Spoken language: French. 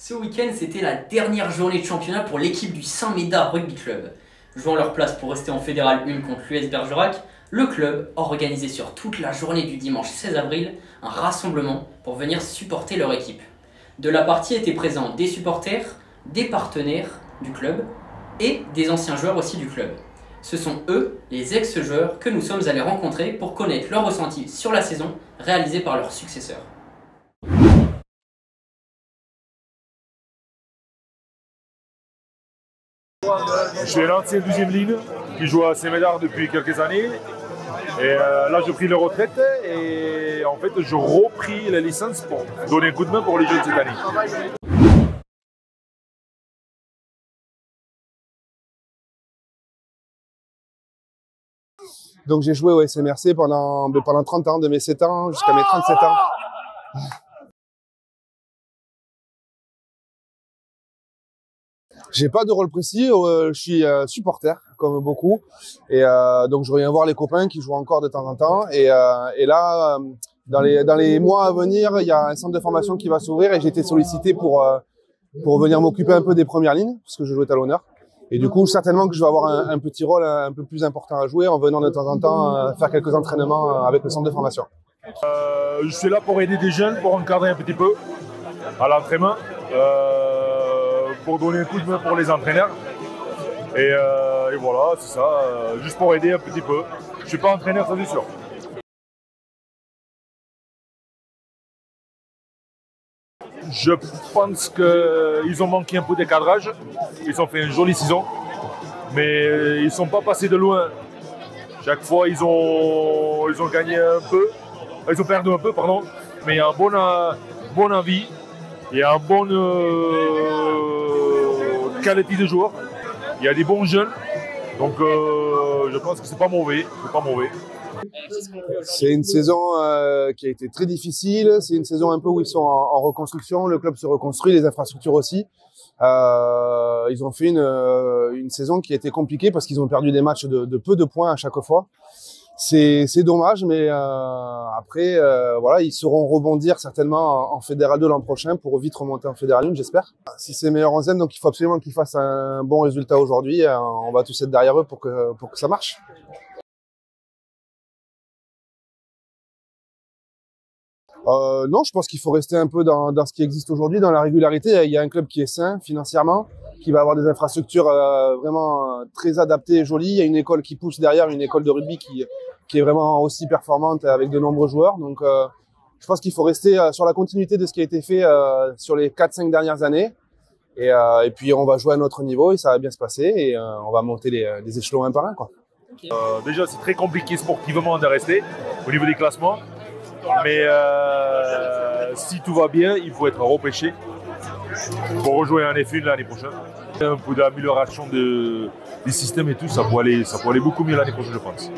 Ce week-end, c'était la dernière journée de championnat pour l'équipe du Saint-Médard Rugby Club. Jouant leur place pour rester en Fédéral 1 contre l'US Bergerac, le club a organisé sur toute la journée du dimanche 16 avril un rassemblement pour venir supporter leur équipe. De la partie étaient présents des supporters, des partenaires du club et des anciens joueurs aussi du club. Ce sont eux, les ex-joueurs, que nous sommes allés rencontrer pour connaître leur ressenti sur la saison réalisée par leurs successeurs. Je suis l'ancienne deuxième ligne qui joue à Saint-Médard depuis quelques années. Et là, j'ai pris la retraite et en fait, je repris la licence pour donner un coup de main pour les jeunes cette année. Donc j'ai joué au SMRC pendant 30 ans, de mes 7 ans jusqu'à mes 37 ans. J'ai pas de rôle précis, je suis supporter comme beaucoup et donc je reviens voir les copains qui jouent encore de temps en temps et là dans les mois à venir, il y a un centre de formation qui va s'ouvrir et j'ai été sollicité pour venir m'occuper un peu des premières lignes parce que je joue talonneur. Et du coup, certainement que je vais avoir un petit rôle un peu plus important à jouer en venant de temps en temps faire quelques entraînements avec le centre de formation. Je suis là pour aider des jeunes, pour encadrer un petit peu à l'entraînement, pour donner un coup de main pour les entraîneurs. Et voilà, c'est ça, juste pour aider un petit peu. Je ne suis pas entraîneur, ça c'est sûr. Je pense qu'ils ont manqué un peu de cadrage. Ils ont fait une jolie saison, mais ils ne sont pas passés de loin. Chaque fois, ils ont gagné un peu. Ils ont perdu un peu, pardon. Mais il y a un bon envie. Il y a une bonne qualité de joueurs. Il y a des bons jeunes. Donc, je pense que c'est pas mauvais. C'est pas mauvais. C'est une saison qui a été très difficile. C'est une saison un peu où ils sont en reconstruction. Le club se reconstruit, les infrastructures aussi. Ils ont fait une saison qui a été compliquée parce qu'ils ont perdu des matchs de peu de points à chaque fois. C'est dommage, mais après, voilà, ils sauront rebondir certainement en Fédéral 2 l'an prochain pour vite remonter en Fédéral 1, j'espère. Si c'est meilleur 11e, donc il faut absolument qu'ils fassent un bon résultat aujourd'hui. On va tous être derrière eux pour que ça marche. Non, je pense qu'il faut rester un peu dans ce qui existe aujourd'hui, dans la régularité. Il y a un club qui est sain financièrement, qui va avoir des infrastructures vraiment très adaptées et jolies. Il y a une école qui pousse derrière, une école de rugby qui est vraiment aussi performante avec de nombreux joueurs. Donc, je pense qu'il faut rester sur la continuité de ce qui a été fait sur les 4-5 dernières années. Et puis, on va jouer à notre niveau et ça va bien se passer. Et on va monter les échelons un par un, quoi. Déjà, c'est très compliqué sportivement de rester au niveau des classements. Mais si tout va bien, il faut être repêché pour rejouer en F1 l'année prochaine. Un peu d'amélioration des systèmes et tout, ça peut aller beaucoup mieux l'année prochaine, je pense.